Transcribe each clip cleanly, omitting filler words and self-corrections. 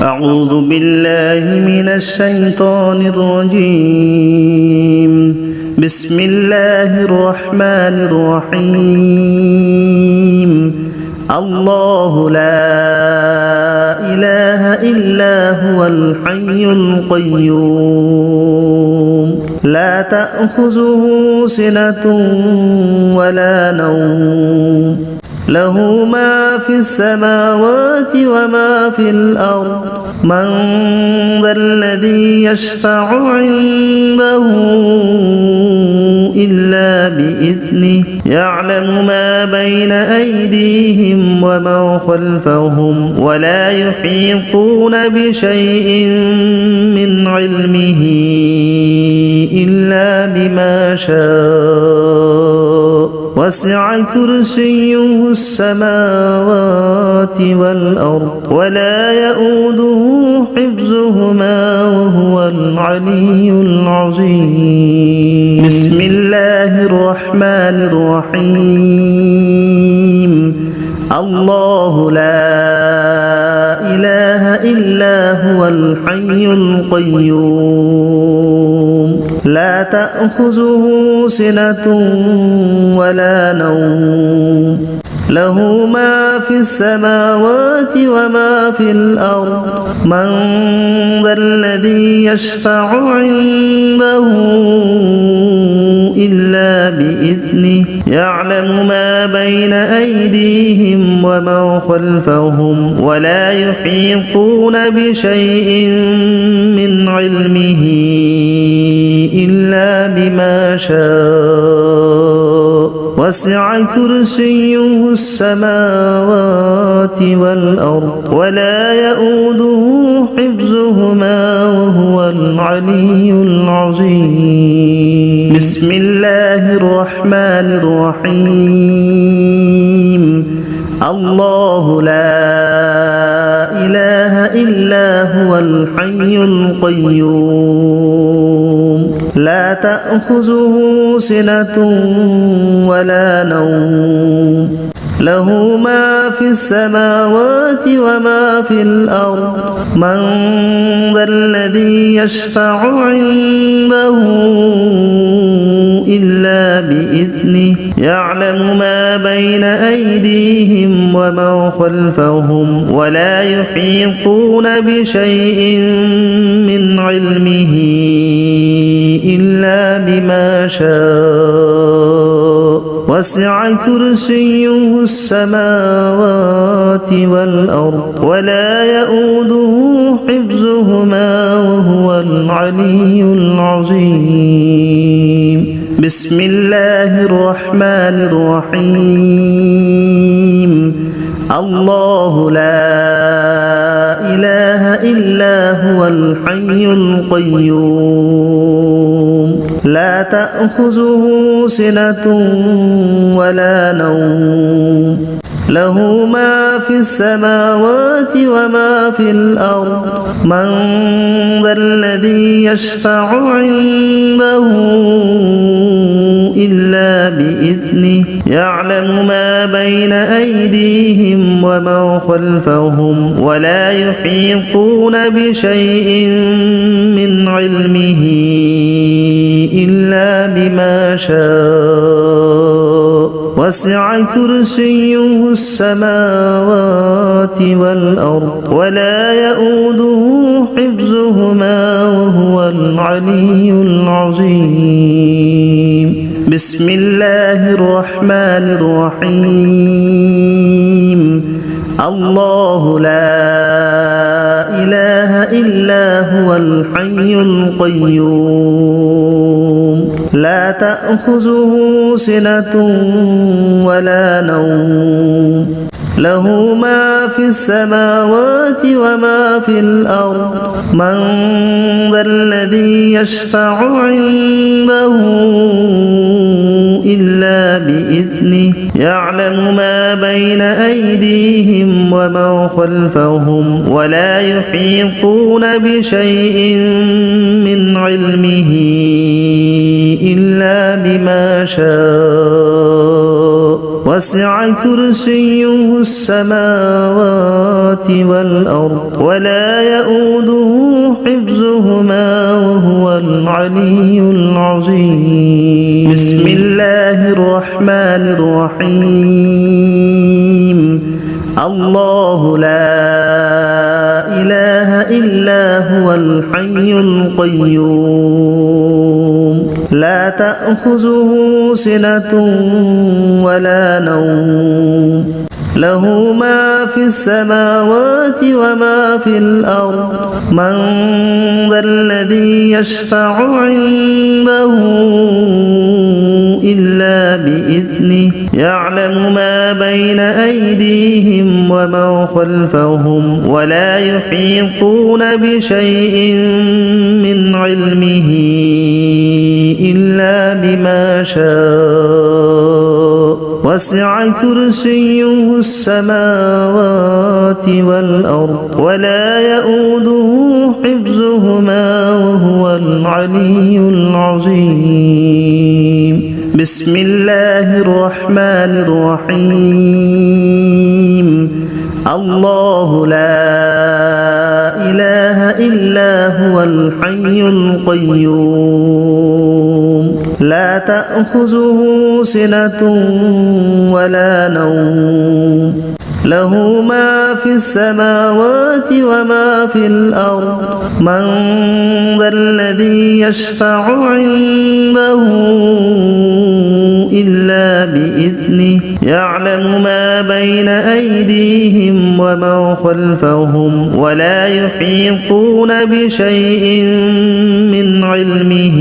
أعوذ بالله من الشيطان الرجيم بسم الله الرحمن الرحيم الله لا إله إلا هو الحي القيوم لا تأخذه سنة ولا نوم له ما في السماوات وما في الأرض من ذا الذي يشفع عنده إلا بإذنه يعلم ما بين أيديهم وما خلفهم ولا يحيطون بشيء من علمه إلا بما شاء وسع كرسيه السماوات والأرض ولا يؤوده حفظهما وهو العلي العظيم بسم الله الرحمن الرحيم الله لا إله إلا هو الحي القيوم لا تأخذه سنة ولا نوم له ما في السماوات وما في الأرض من ذا الذي يشفع عنده إلا بإذنه يعلم ما بين أيديهم وما خلفهم ولا يحيطون بشيء من علمه إلا بما شاء وسع كرسيه السماوات والأرض ولا يؤوده حفظهما وهو العلي العظيم بسم الله الرحمن الرحيم الله لا إله إلا هو الحي القيوم لا تأخذه سنة ولا نوم له ما في السماوات وما في الأرض من ذا الذي يشفع عنده إلا بإذنه يعلم ما بين أيديهم وما خلفهم ولا يحيطون بشيء من علمه إلا بما شاء وسع كرسيه السماوات والأرض ولا يؤوده حفظهما وهو العلي العظيم بسم الله الرحمن الرحيم الله لا إله إلا هو الحي القيوم لا تأخذه سنة ولا نوم له ما في السماوات وما في الأرض من ذا الذي يشفع عنده إلا بإذنه يعلم ما بين أيديهم وما خلفهم ولا يحيطون بشيء من علمه إلا بما شاء وسع كرسيه السماوات والأرض ولا يؤوده حفظهما وهو العلي العظيم بسم الله الرحمن الرحيم الله لا إله إلا هو الحي القيوم لا تأخذه سنة ولا نوم له ما في السماوات وما في الأرض من ذا الذي يشفع عنده إلا بإذنه يعلم ما بين أيديهم وما خلفهم ولا يحيطون بشيء من علمه إلا بما شاء وسع كرسيه السماوات والأرض ولا يؤوده حفظهما وهو العلي العظيم بسم الله الرحمن الرحيم الله لا إله إلا هو الحي القيوم لا تأخذه سنة ولا نوم له ما في السماوات وما في الأرض من ذا الذي يشفع عنده إلا بإذنه يعلم ما بين أيديهم وما خلفهم ولا يحيطون بشيء من علمه إلا بما شاء وسع كرسيه السماوات والأرض ولا يؤوده حفظهما وهو العلي العظيم بسم الله الرحمن الرحيم الله لا إله إلا هو الحي القيوم لا تأخذه سنة ولا نوم له ما في السماوات وما في الأرض من ذا الذي يشفع عنده إلا بإذنه يعلم ما بين أيديهم وما خلفهم ولا يحيطون بشيء من علمه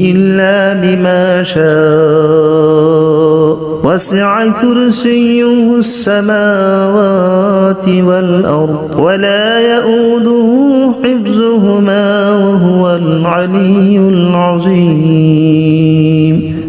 إلا بما شاء وسع كرسيه السماوات والأرض ولا يؤوده حفظهما وهو العلي العظيم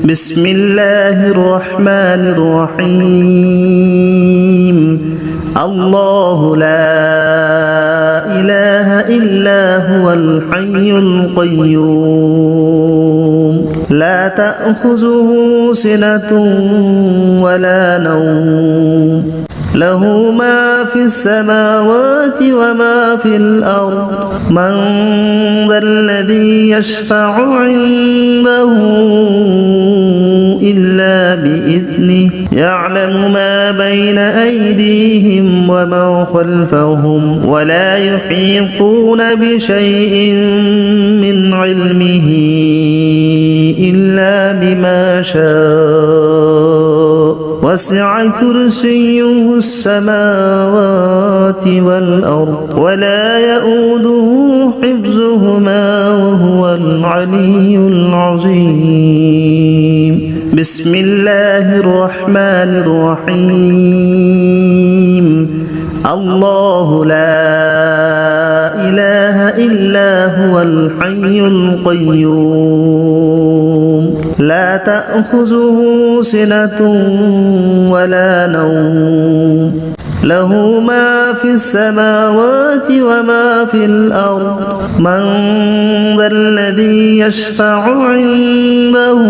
بسم الله الرحمن الرحيم الله لا إله إلا هو الحي القيوم لا تأخذه سنة ولا نوم له ما في السماوات وما في الأرض من ذا الذي يشفع عنده إلا بإذنه يعلم ما بين أيديهم وما خلفهم ولا يحيطون بشيء من علمه إلا بما شاء وسع كرسيه السماوات والأرض ولا يؤوده حفظهما وهو العلي العظيم بسم الله الرحمن الرحيم الله لا إله إلا هو الحي القيوم لا تأخذه سنة ولا نوم له ما في السماوات وما في الأرض من ذا الذي يشفع عنده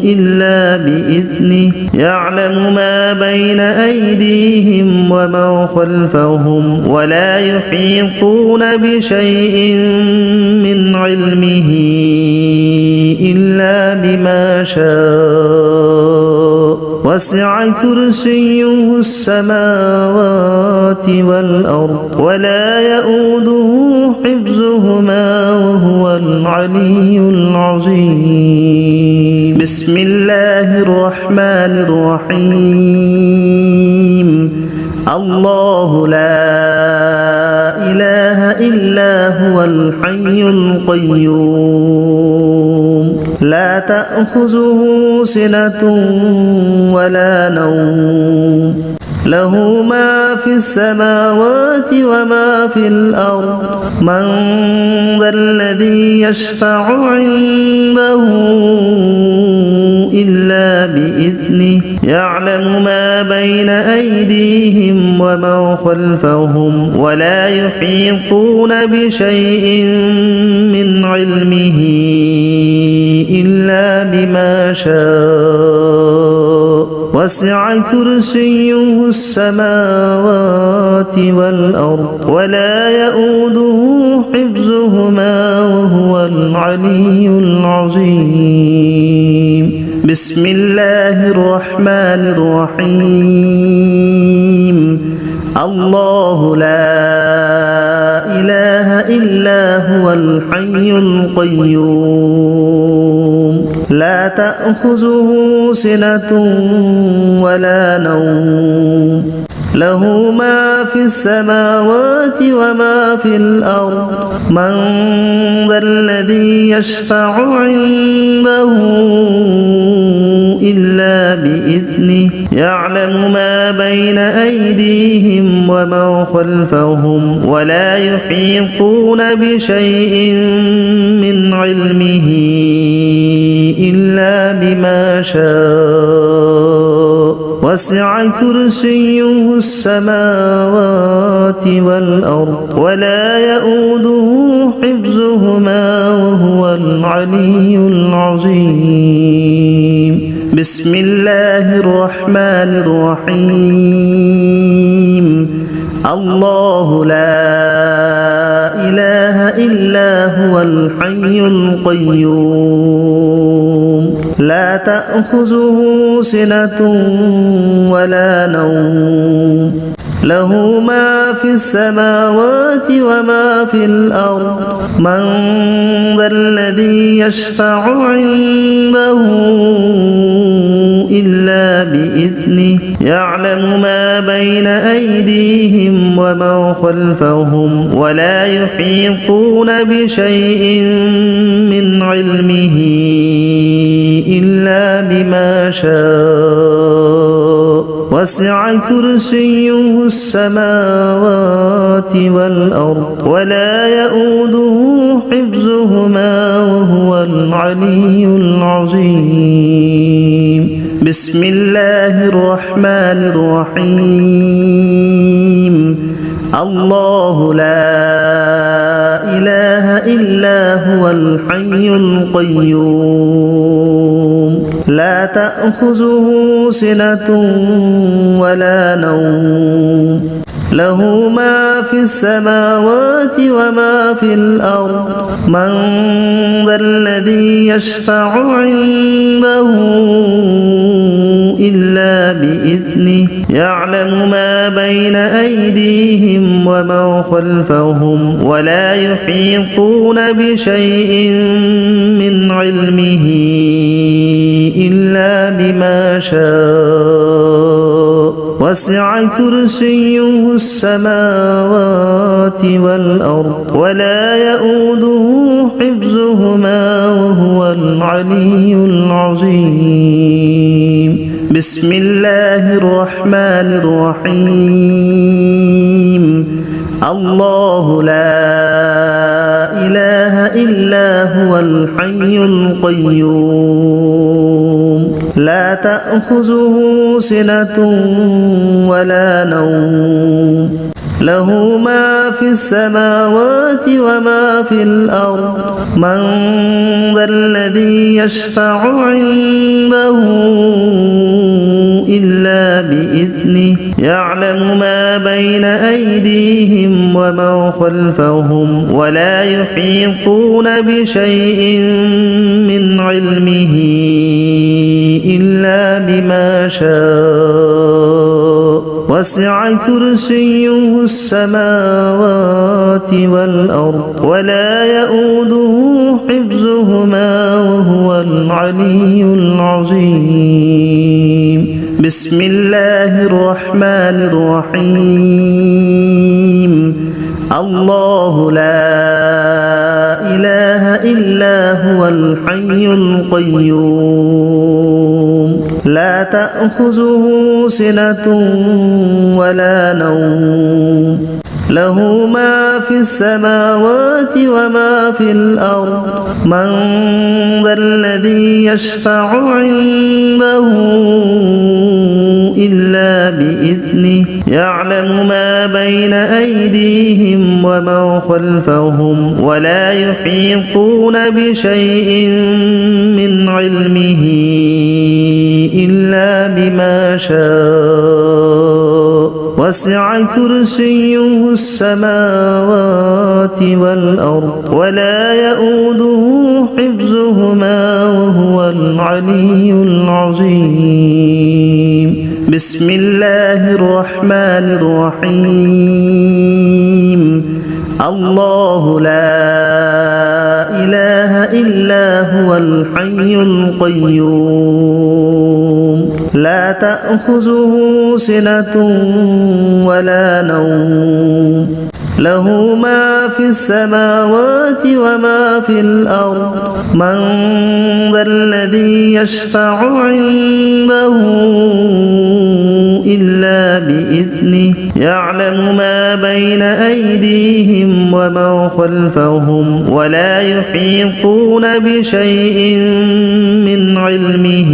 إلا بإذنه يعلم ما بين أيديهم وما خلفهم ولا يحيطون بشيء من علمه إلا بما شاء وسع كرسيه السماوات والأرض ولا يؤوده حفظهما وهو العلي العظيم بسم الله الرحمن الرحيم الله لا إله إلا هو الحي القيوم لا تأخذه سنة ولا نوم له ما في السماوات وما في الأرض من ذا الذي يشفع عنده إلا بإذنه يعلم ما بين أيديهم وما خلفهم ولا يحيطون بشيء من علمه إلا بما شاء وسع كرسيه السماوات والأرض ولا يؤوده حفظهما وهو العلي العظيم بسم الله الرحمن الرحيم الله لا إله إلا هو الحي القيوم لا تأخذه سنة ولا نوم له ما في السماوات وما في الأرض من ذا الذي يشفع عنده إلا بإذنه يعلم ما بين أيديهم وما خلفهم ولا يحيطون بشيء من علمه إلا بما شاء وسع كرسيه السماوات والأرض ولا يؤوده حفظهما وهو العلي العظيم بسم الله الرحمن الرحيم الله لا إله إلا هو الحي القيوم لا تأخذه سنة ولا نوم له ما في السماوات وما في الأرض من ذا الذي يشفع عنده إلا بإذنه يعلم ما بين أيديهم وما خلفهم ولا يحيطون بشيء من علمه إلا بما شاء وسع كرسيه السماوات والأرض ولا يؤوده حفظهما وهو العلي العظيم بسم الله الرحمن الرحيم الله لا إله إلا هو الحي القيوم لا تأخذه سنة ولا نوم له ما في السماوات وما في الأرض من ذا الذي يشفع عنده إلا بإذنه يعلم ما بين أيديهم وما خلفهم ولا يحيطون بشيء من علمه إلا بما شاء وسع كرسيه السماوات والأرض ولا يؤوده حفظهما وهو العلي العظيم بسم الله الرحمن الرحيم الله لا إله إلا هو الحي القيوم لا تأخذه سنة ولا نوم له ما في السماوات وما في الأرض من ذا الذي يشفع عنده إلا بإذنه يعلم ما بين أيديهم وما خلفهم ولا يحيطون بشيء من علمه إلا بما شاء وسع كرسيه السماوات والأرض ولا يؤوده حفظهما وهو العلي العظيم بسم الله الرحمن الرحيم الله لا إله إلا هو الحي القيوم لا تأخذه سنة ولا نوم له ما في السماوات وما في الأرض من ذا الذي يشفع عنده إلا بإذنه يعلم ما بين أيديهم وما خلفهم ولا يحيطون بشيء من علمه إلا بما شاء وسع كرسيه السماوات والأرض ولا يؤوده حفظهما وهو العلي العظيم بسم الله الرحمن الرحيم الله لا إله إلا هو الحي القيوم لا تأخذه سنة ولا نوم له ما في السماوات وما في الأرض من ذا الذي يشفع عنده إلا بإذنه يعلم ما بين أيديهم وما خلفهم ولا يحيطون بشيء من علمه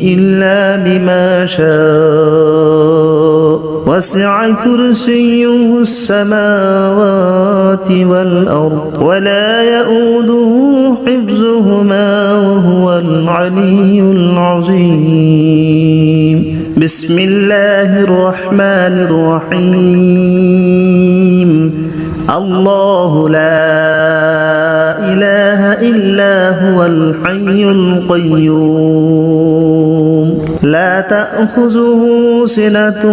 إلا بما شاء وسع كرسيه السماوات والأرض ولا يؤوده حفظهما وهو العلي العظيم بسم الله الرحمن الرحيم الله لا إله إلا هو الحي القيوم لا تأخذه سنة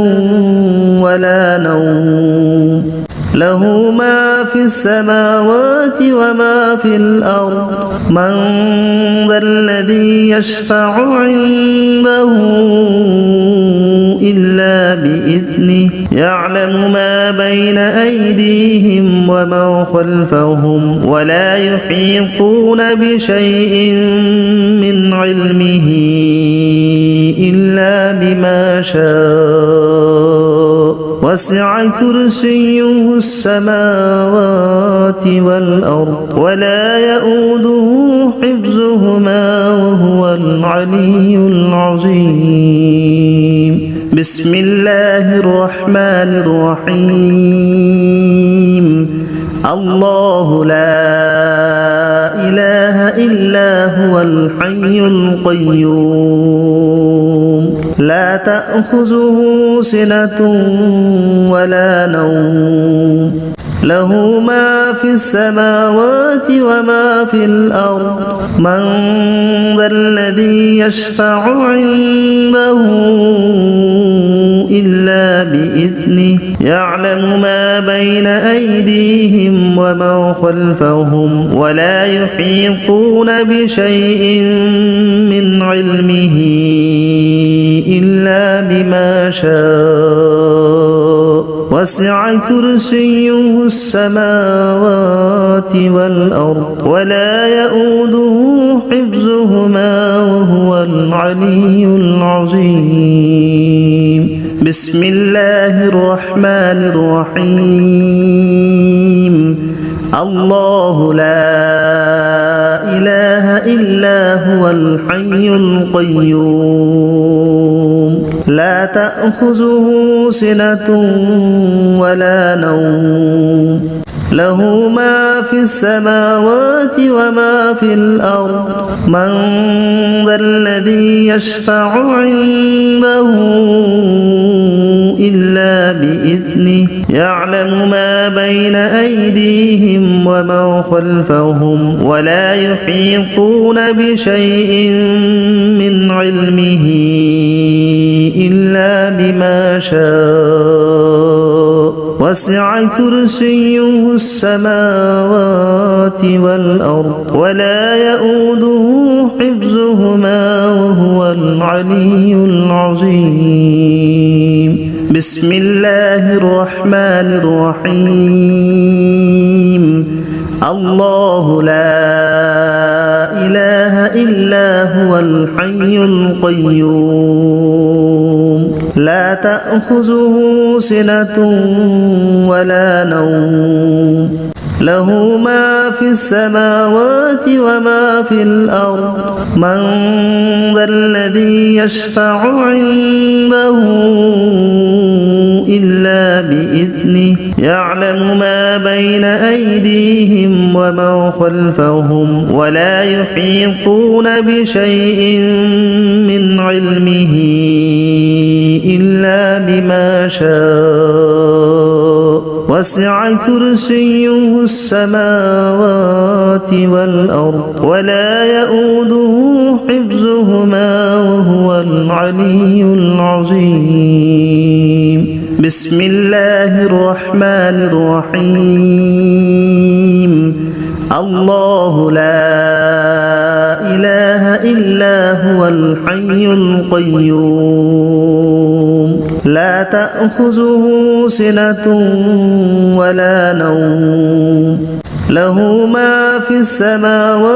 ولا نوم له ما في السماوات وما في الأرض من ذا الذي يشفع عنده إلا بإذنه يعلم ما بين أيديهم وما خلفهم ولا يحيطون بشيء من علمه إلا بما شاء وسع كرسيه السماوات والأرض ولا يؤوده حفظهما وهو العلي العظيم بسم الله الرحمن الرحيم الله لا إله إلا هو الحي القيوم لا تأخذه سنة ولا نوم له ما في السماوات وما في الأرض من ذا الذي يشفع عنده إلا بإذنه يعلم ما بين أيديهم وما خلفهم ولا يحيطون بشيء من علمه إلا بما شاء وسع كرسيه السماوات والأرض ولا يؤوده حفظهما وهو العلي العظيم بسم الله الرحمن الرحيم الله لا إله إلا هو الحي القيوم لا تأخذه سنة ولا نوم له ما في السماوات وما في الأرض من ذا الذي يشفع عنده إلا بإذنه يعلم ما بين أيديهم وما خلفهم ولا يحيطون بشيء من علمه إلا بما شاء وسع كرسيه السماوات والأرض ولا يؤوده حفظهما وهو العلي العظيم بسم الله الرحمن الرحيم الله لا إله إلا هو الحي القيوم لا تأخذه سنة ولا نوم له ما في السماوات وما في الأرض من ذا الذي يشفع عنده إلا بإذنه يعلم ما بين أيديهم وما خلفهم ولا يحيطون بشيء من علمه إلا بما شاء وسع كرسيه السماوات والأرض ولا يؤوده حفظهما وهو العلي العظيم بسم الله الرحمن الرحيم الله لا إله إلا هو الحي القيوم لا تأخذه سنة ولا نوم له ما في السماوات